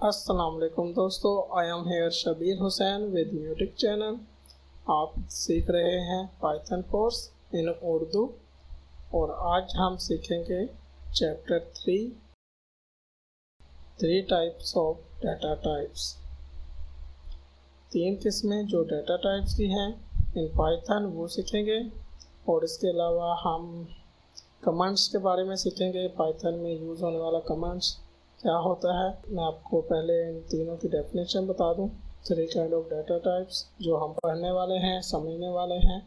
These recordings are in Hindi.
अस्सलाम वालेकुम दोस्तों, I am here Shabir Hussain with म्यूटिक चैनल। आप सीख रहे हैं पाइथन कोर्स इन उर्दू और आज हम सीखेंगे chapter 3 types of data types. 3 किस्में जो डाटा टाइप्स की हैं इन पाइथन वो सीखेंगे और इसके अलावा हम कमांड्स के बारे में सीखेंगे। पाइथन में यूज़ होने वाला कमांड्स क्या होता है, मैं आपको पहले इन तीनों की डेफिनेशन बता दूं। 3 काइंड ऑफ डाटा टाइप्स जो हम पढ़ने वाले हैं, समझने वाले हैं।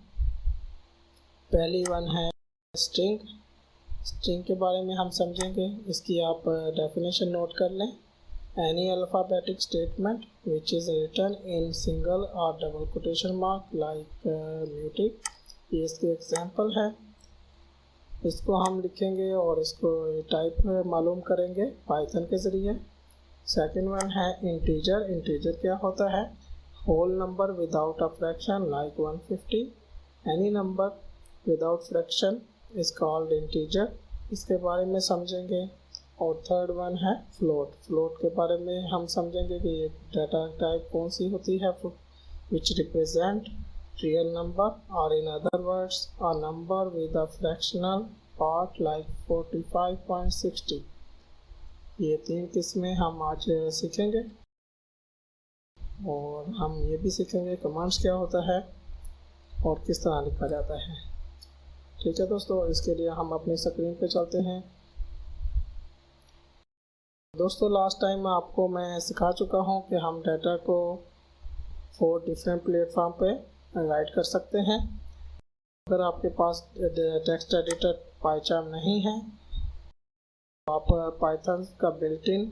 पहली वन है स्ट्रिंग। स्ट्रिंग के बारे में हम समझेंगे, इसकी आप डेफिनेशन नोट कर लें। Any alphabetic statement which is written in single और डबल कोटेशन मार्क लाइक म्यूटिक, ये इसकी एग्जांपल है। इसको हम लिखेंगे और इसको टाइप मालूम करेंगे पाइथन के ज़रिए। सेकंड वन है इंटीजर। इंटीजर क्या होता है? Whole number without a fraction like 150। Any number without fraction is called integer, इसके बारे में समझेंगे। और थर्ड वन है फ्लोट। फ्लोट के बारे में हम समझेंगे कि ये डाटा टाइप कौन सी होती है, which represent real number or in other words a number with a fractional part like 45.60। ये 3 किस्में हम आज सीखेंगे और हम ये भी सीखेंगे कमांड्स क्या होता है और किस तरह लिखा जाता है। ठीक है दोस्तों, इसके लिए हम अपनी स्क्रीन पे चलते हैं। दोस्तों लास्ट टाइम आपको मैं सिखा चुका हूँ कि हम डाटा को 4 डिफरेंट प्लेटफॉर्म पे राइट कर सकते हैं। अगर आपके पास टेक्स्ट एडिटर पाइचार्म नहीं है तो आप पाइथन का built in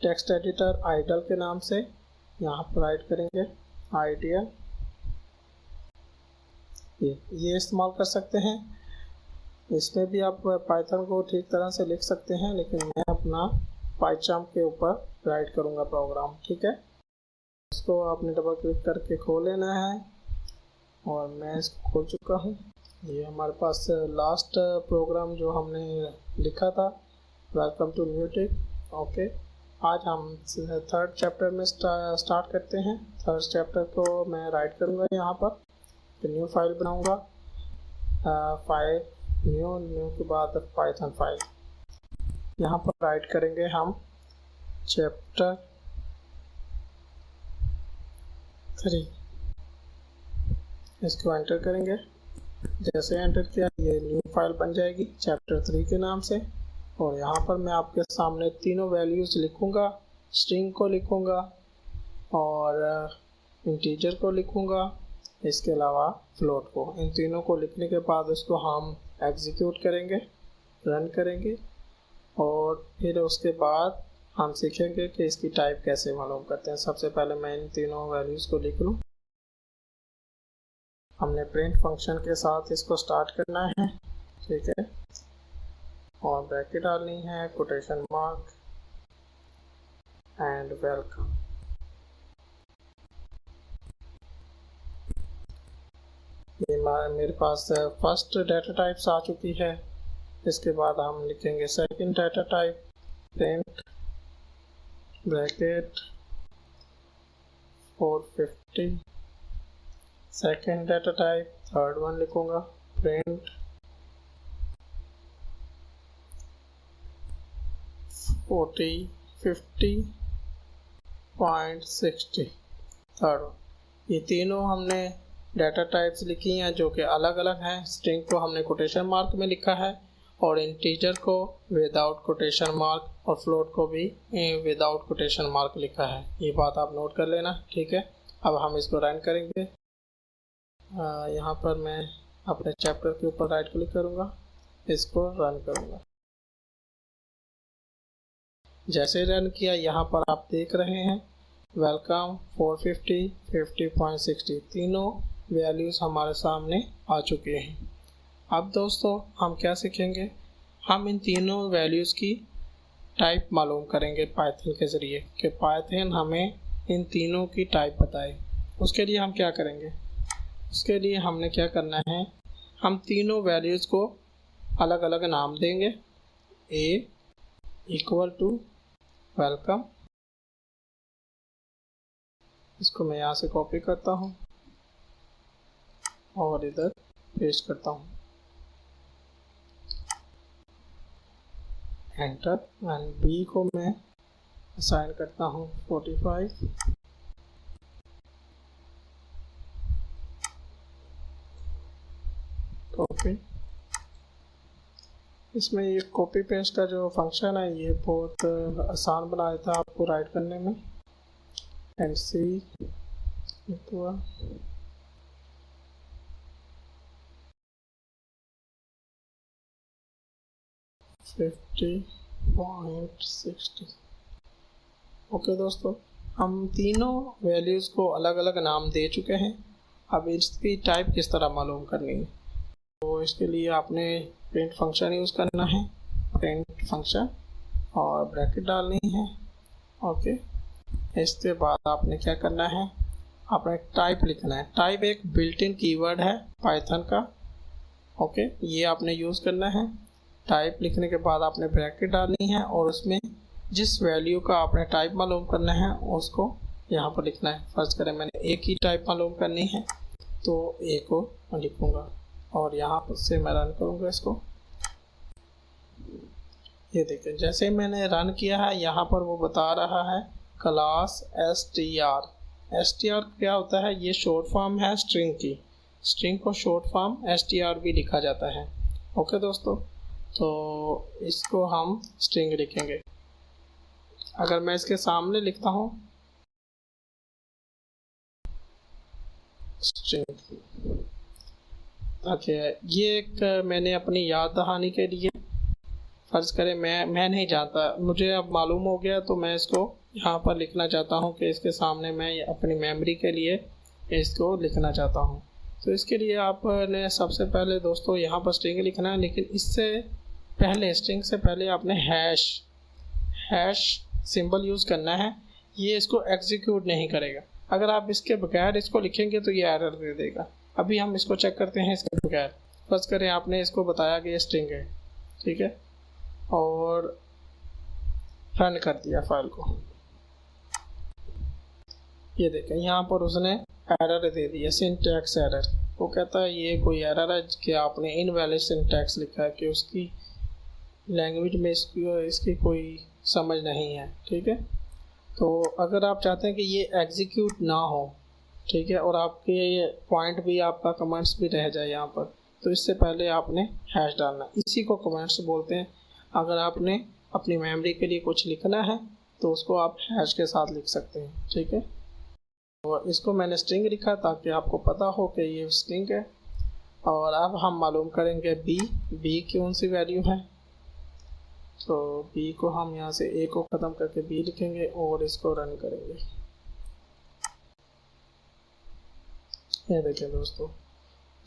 text editor IDLE के नाम से यहाँ पर राइट करेंगे। आइडियल ये इस्तेमाल कर सकते हैं। इसमें भी आप पाइथन को ठीक तरह से लिख सकते हैं, लेकिन मैं अपना पाइचार्म के ऊपर राइट करूँगा प्रोग्राम। ठीक है, इसको आपने डबल क्लिक करके खोल लेना है और मैं इसको खोल चुका हूँ। ये हमारे पास लास्ट प्रोग्राम जो हमने लिखा था, वेलकम टू म्यूटिक। ओके, आज हम थर्ड चैप्टर में स्टार्ट करते हैं। थर्ड चैप्टर को मैं राइट करूँगा यहाँ पर, तो न्यू फाइल बनाऊँगा। फाइल न्यू के बाद पाइथन फाइल, यहाँ पर राइट करेंगे हम चैप्टर 3। इसको एंटर करेंगे। जैसे एंटर किया ये न्यू फाइल बन जाएगी चैप्टर 3 के नाम से। और यहाँ पर मैं आपके सामने तीनों वैल्यूज़ लिखूँगा। स्ट्रिंग को लिखूँगा और इंटीजर को लिखूँगा, इसके अलावा फ्लोट को। इन तीनों को लिखने के बाद उसको हम एग्जीक्यूट करेंगे, रन करेंगे और फिर उसके बाद हम सीखेंगे कि इसकी टाइप कैसे मालूम करते हैं। सबसे पहले मैं इन तीनों वैल्यूज़ को लिख लूँ। हमने प्रिंट फंक्शन के साथ इसको स्टार्ट करना है। ठीक है, और ब्रैकेट डालनी है, कोटेशन मार्क एंड वेलकम। ये मेरे पास फर्स्ट डाटा टाइप्स आ चुकी है। इसके बाद हम लिखेंगे second data type, print bracket 450। Second data type, third one लिखूँगा, प्रिंट 50.60 थर्ड वन। ये तीनों हमने डाटा टाइप्स लिखी हैं जो कि अलग अलग हैं। स्ट्रिंग को हमने कोटेशन मार्क में लिखा है और इंटीजर को विदाउट कोटेशन मार्क और फ्लोट को भी विदाउट कोटेशन मार्क लिखा है। ये बात आप नोट कर लेना। ठीक है, अब हम इसको रन करेंगे। यहाँ पर मैं अपने चैप्टर के ऊपर राइट क्लिक करूँगा, इसको रन करूँगा। जैसे रन किया यहाँ पर आप देख रहे हैं वेलकम 450, 50.60 तीनों वैल्यूज़ हमारे सामने आ चुके हैं। अब दोस्तों हम क्या सीखेंगे, हम इन तीनों वैल्यूज़ की टाइप मालूम करेंगे पाइथन के ज़रिए कि पाइथन हमें इन तीनों की टाइप बताए। उसके लिए हम क्या करेंगे, उसके लिए हमने क्या करना है, हम तीनों वैल्यूज़ को अलग अलग नाम देंगे। A इक्वल टू वेलकम, इसको मैं यहाँ से कॉपी करता हूँ और इधर पेस्ट करता हूँ, एंटर। एंड बी को मैं असाइन करता हूँ 45, कॉपी। इसमें ये कॉपी पेस्ट का जो फंक्शन है ये बहुत आसान बना देता है आपको राइट करने में। And C equal 50.60। ओके दोस्तों, हम तीनों वैल्यूज़ को अलग अलग नाम दे चुके हैं। अब इसकी टाइप किस तरह मालूम करनी है, तो इसके लिए आपने प्रिंट फंक्शन यूज़ करना है, प्रिंट फंक्शन, और ब्रैकेट डालनी है। ओके, इसके बाद आपने क्या करना है, आपने टाइप लिखना है। टाइप एक बिल्ट इन कीवर्ड है पाइथन का। ओके, ये आपने यूज़ करना है। टाइप लिखने के बाद आपने ब्रैकेट डालनी है और उसमें जिस वैल्यू का आपने टाइप मालूम करना है उसको यहाँ पर लिखना है। फर्ज करें मैंने ए की टाइप मालूम करनी है तो ए को लिखूँगा और यहाँ पर से मैं रन करूँगा इसको। ये देखें, जैसे ही मैंने रन किया है यहाँ पर वो बता रहा है क्लास str। str क्या होता है, ये शॉर्ट फॉर्म है स्ट्रिंग की। स्ट्रिंग को शॉर्ट फॉर्म str भी लिखा जाता है। ओके दोस्तों, तो इसको हम स्ट्रिंग लिखेंगे। अगर मैं इसके सामने लिखता हूँ स्ट्रिंग, ताकि ये एक मैंने अपनी याद दहानी के लिए, फर्ज करें मैं नहीं जानता, मुझे अब मालूम हो गया तो मैं इसको यहाँ पर लिखना चाहता हूँ कि इसके सामने मैं अपनी मेमोरी के लिए इसको लिखना चाहता हूँ। तो इसके लिए आपने सबसे पहले दोस्तों यहाँ पर स्ट्रिंग लिखना है, लेकिन इससे पहले, स्ट्रिंग से पहले आपने हैश सिंबल यूज़ करना है। ये इसको एग्जीक्यूट नहीं करेगा। अगर आप इसके बगैर इसको लिखेंगे तो ये एरर दे देगा। अभी हम इसको चेक करते हैं इसके बगैर। फर्ज करें आपने इसको बताया कि ये स्ट्रिंग है, ठीक है, और रन कर दिया फाइल को। ये देखें यहाँ पर उसने एरर दे दिया, सिंटैक्स एरर। वो कहता है ये कोई एरर है कि आपने इनवैलिड सिंटैक्स लिखा है, कि उसकी लैंग्वेज में इसकी कोई समझ नहीं है। ठीक है, तो अगर आप चाहते हैं कि ये एग्जीक्यूट ना हो, ठीक है, और आपके ये पॉइंट भी, आपका कमेंट्स भी रह जाए यहाँ पर, तो इससे पहले आपने हैश डालना। इसी को कमेंट्स बोलते हैं। अगर आपने अपनी मेमोरी के लिए कुछ लिखना है तो उसको आप हैश के साथ लिख सकते हैं। ठीक है, तो इसको मैंने स्ट्रिंग लिखा ताकि आपको पता हो कि ये स्ट्रिंग है। और अब हम मालूम करेंगे बी कौन सी वैल्यू है। तो बी को हम यहाँ से ए को ख़त्म करके बी लिखेंगे और इसको रन करेंगे। ये देखें दोस्तों,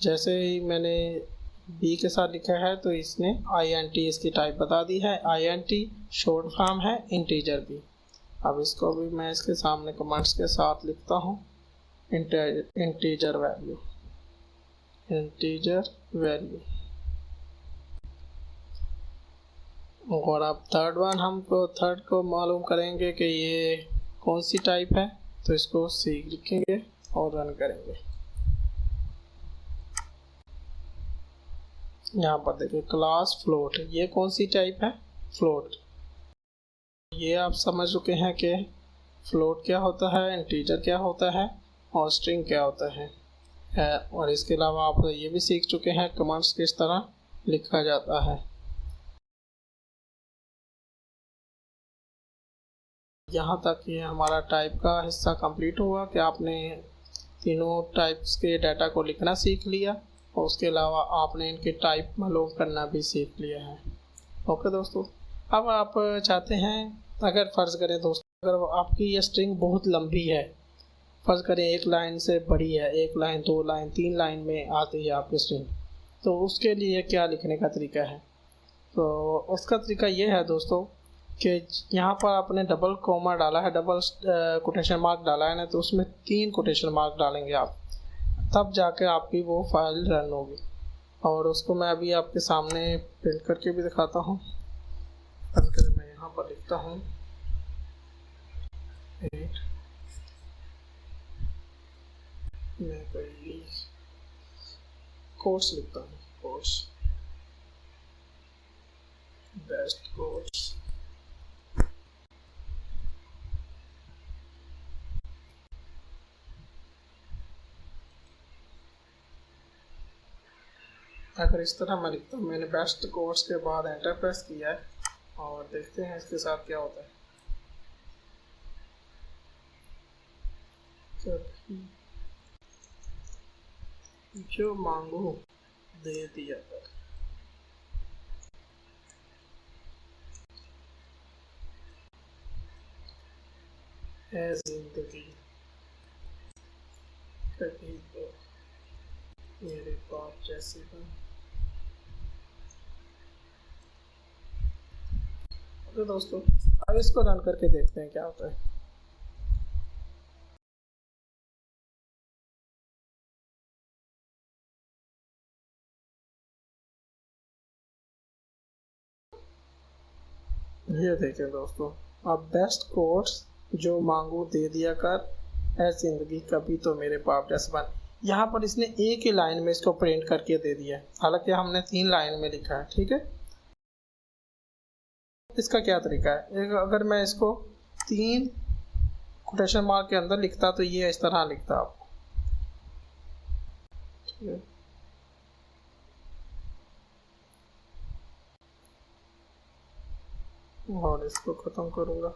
जैसे ही मैंने बी के साथ लिखा है तो इसने int इसकी टाइप बता दी है। int शॉर्ट फॉर्म है इंटीजर भी। अब इसको भी मैं इसके सामने कमांड्स के साथ लिखता हूँ, इंटीजर वैल्यू। और अब थर्ड को मालूम करेंगे कि ये कौन सी टाइप है, तो इसको सी लिखेंगे और रन करेंगे। यहाँ पर देखिए क्लास फ्लोट, ये कौन सी टाइप है, फ्लोट। ये आप समझ चुके हैं कि फ्लोट क्या होता है, इंटीजर क्या होता है और स्ट्रिंग क्या होता है। और इसके अलावा आप ये भी सीख चुके हैं कमांड्स किस तरह लिखा जाता है। यहाँ तक ये हमारा टाइप का हिस्सा कंप्लीट हुआ कि आपने तीनों टाइप्स के डाटा को लिखना सीख लिया और उसके अलावा आपने इनके टाइप मालूम करना भी सीख लिया है। ओके दोस्तों, अब आप चाहते हैं, अगर फ़र्ज़ करें दोस्तों, अगर आपकी ये स्ट्रिंग बहुत लंबी है, फ़र्ज़ करें एक लाइन से बड़ी है, 1 लाइन 2 लाइन 3 लाइन में आती है आपकी स्ट्रिंग, तो उसके लिए क्या लिखने का तरीका है। तो उसका तरीका ये है दोस्तों कि यहाँ पर आपने डबल कोमा डाला है, डबल कोटेशन मार्क डाला है ना, तो उसमें 3 कोटेशन मार्क डालेंगे आप, तब जाके आपकी वो फाइल रन होगी। और उसको मैं अभी आपके सामने प्रिंट करके भी दिखाता हूँ। मैं यहाँ पर लिखता हूँ 8 मैं कोई कोर्स लिखता हूँ, कोर्स, बेस्ट कोर्स। अगर इस तरह मैं लिखता हूँ, मैंने बेस्ट कोर्स के बाद एंटर प्रेस किया है और देखते हैं इसके साथ क्या होता है। जो मांगू दे दिया कर, है जिंदगी कभी तो मेरे बाप जैसी बन। तो दोस्तों अब इसको रन करके देखते हैं क्या होता है। ये देखें दोस्तों, अब बेस्ट कोर्स जो मांगू दे दिया कर, है जिंदगी कभी तो मेरे बाप जैसा बन। यहाँ पर इसने एक ही लाइन में इसको प्रिंट करके दे दिया है, हालांकि हमने 3 लाइन में लिखा है। ठीक है, इसका क्या तरीका है, अगर मैं इसको 3 कोटेशन मार्क के अंदर लिखता तो ये इस तरह लिखता आपको। ठीक है, और इसको खत्म करूँगा।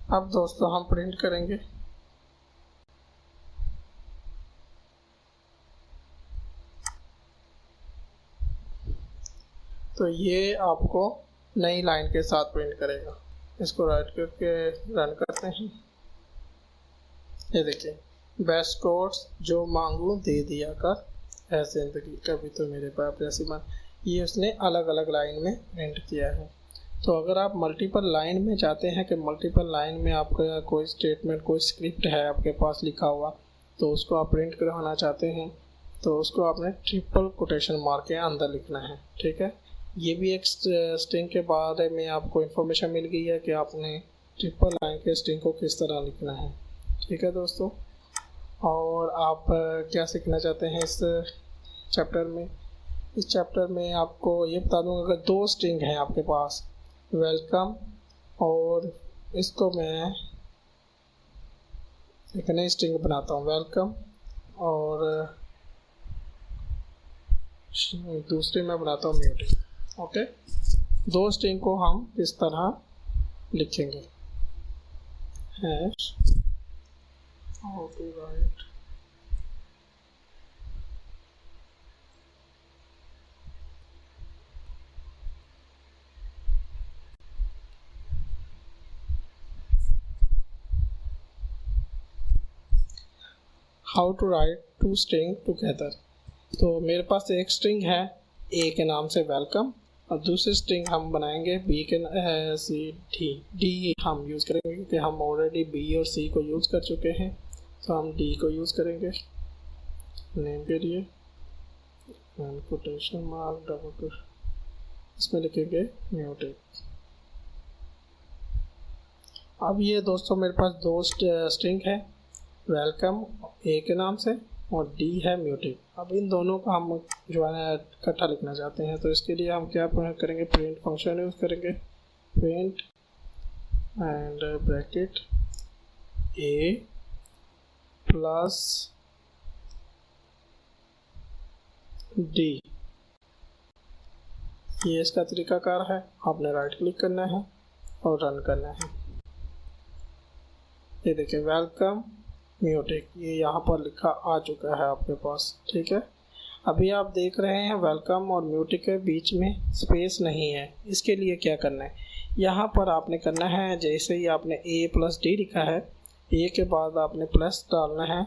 अब दोस्तों हम प्रिंट करेंगे। तो ये आपको नई लाइन के साथ प्रिंट करेगा। इसको राइट करके रन करते हैं। ये देखिए, बेस्ट कोर्स जो मांगू दे दिया कर, ऐसे जिंदगी कभी तो मेरे बाप जैसी बन। ये उसने अलग अलग लाइन में प्रिंट किया है। तो अगर आप मल्टीपल लाइन में चाहते हैं कि मल्टीपल लाइन में आपका कोई स्टेटमेंट, कोई स्क्रिप्ट है आपके पास लिखा हुआ, तो उसको आप प्रिंट करवाना चाहते हैं, तो उसको आपने ट्रिपल कोटेशन मार्क के अंदर लिखना है। ठीक है, ये भी एक स्ट्रिंग के बारे में आपको इन्फॉर्मेशन मिल गई है कि आपने ट्रिपल लाइन के स्ट्रिंग को किस तरह लिखना है। ठीक है दोस्तों, और आप क्या सीखना चाहते हैं इस चैप्टर में? इस चैप्टर में आपको ये बता दूंगा, अगर 2 स्ट्रिंग हैं आपके पास, वेलकम, और इसको मैं एक नई स्ट्रिंग बनाता हूँ, वेलकम, और दूसरी मैं बनाता हूँ म्यूट। ओके, 2 स्ट्रिंग को हम इस तरह लिखेंगे, hash how to write how to write 2 string together. तो मेरे पास एक स्ट्रिंग है ए के नाम से वेलकम, और दूसरी स्ट्रिंग हम बनाएंगे बी के सी डी हम यूज़ करेंगे क्योंकि हम ऑलरेडी बी और सी को यूज़ कर चुके हैं, तो हम डी को यूज़ करेंगे नेम के लिए। कोटेशन मार्क डबल, इसमें लिखेंगे म्यूटेड। अब ये दोस्तों मेरे पास 2 स्ट्रिंग है, वेलकम ए के नाम से और डी है म्यूटेड। अब इन दोनों को हम जो है इकट्ठा लिखना चाहते हैं, तो इसके लिए हम क्या करेंगे, प्रिंट फंक्शन यूज़ करेंगे, print and bracket A plus D. ये इसका तरीकाकार है, आपने राइट क्लिक करना है और रन करना है। ये देखिए, वेलकम म्यूटेक, ये यहाँ पर लिखा आ चुका है आपके पास। ठीक है, अभी आप देख रहे हैं वेलकम और म्यूटेक के बीच में स्पेस नहीं है। इसके लिए क्या करना है, यहाँ पर आपने करना है, जैसे ही आपने ए प्लस डी लिखा है, ए के बाद आपने प्लस डालना है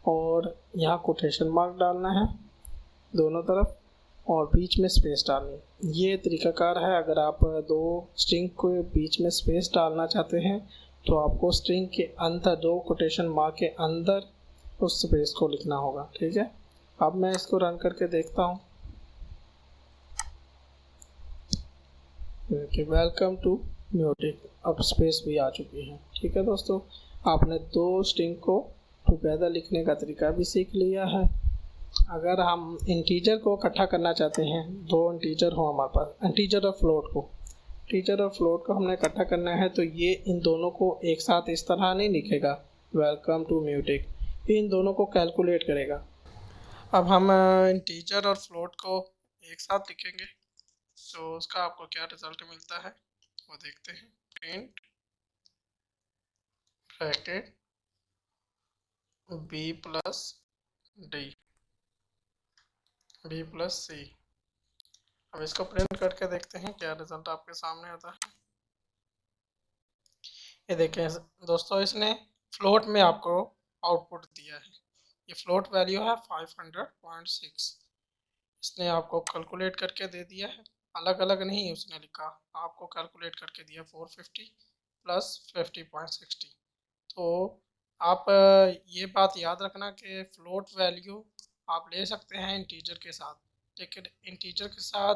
और यहाँ कोटेशन मार्क डालना है दोनों तरफ, और बीच में स्पेस डालनी। ये तरीकाकार है। अगर आप 2 स्ट्रिंग को बीच में स्पेस डालना चाहते हैं तो आपको स्ट्रिंग के अंदर, दो कोटेशन मार्क के अंदर उस स्पेस को लिखना होगा। ठीक है, अब मैं इसको रन करके देखता हूँ कि वेलकम टू म्यूटिक, अब स्पेस भी आ चुकी है। ठीक है दोस्तों, आपने दो स्ट्रिंग को टुगेदर लिखने का तरीका भी सीख लिया है। अगर हम इंटीजर को इकट्ठा करना चाहते हैं, दो इंटीजर हो हमारे पास, इंटीजर और फ्लोट को, इंटीजर और फ्लोट को हमने इकट्ठा करना है, तो ये इन दोनों को एक साथ इस तरह नहीं लिखेगा वेलकम टू म्यूटिक, ये इन दोनों को कैलकुलेट करेगा। अब हम इंटीजर और फ्लोट को एक साथ लिखेंगे, तो उसका आपको क्या रिजल्ट मिलता है वो देखते हैं। Print bracket b plus d, b plus c. अब इसको प्रिंट करके देखते हैं क्या रिजल्ट आपके सामने आता है। ये देखें दोस्तों, इसने फ्लोट में आपको आउटपुट दिया है। ये फ्लोट वैल्यू है 500.6। इसने आपको कैलकुलेट करके दे दिया है, अलग अलग नहीं उसने लिखा, आपको कैलकुलेट करके दिया 450 प्लस 50.60। तो आप ये बात याद रखना कि फ्लोट वैल्यू आप ले सकते हैं इंटीजर के साथ, लेकिन इंटीजर के साथ,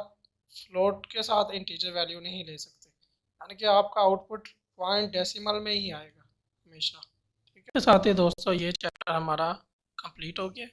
फ्लोट के साथ इंटीजर वैल्यू नहीं ले सकते, यानी कि आपका आउटपुट पॉइंट डेसिमल में ही आएगा हमेशा। ठीक है, साथ ही दोस्तों ये चैप्टर हमारा कंप्लीट हो गया।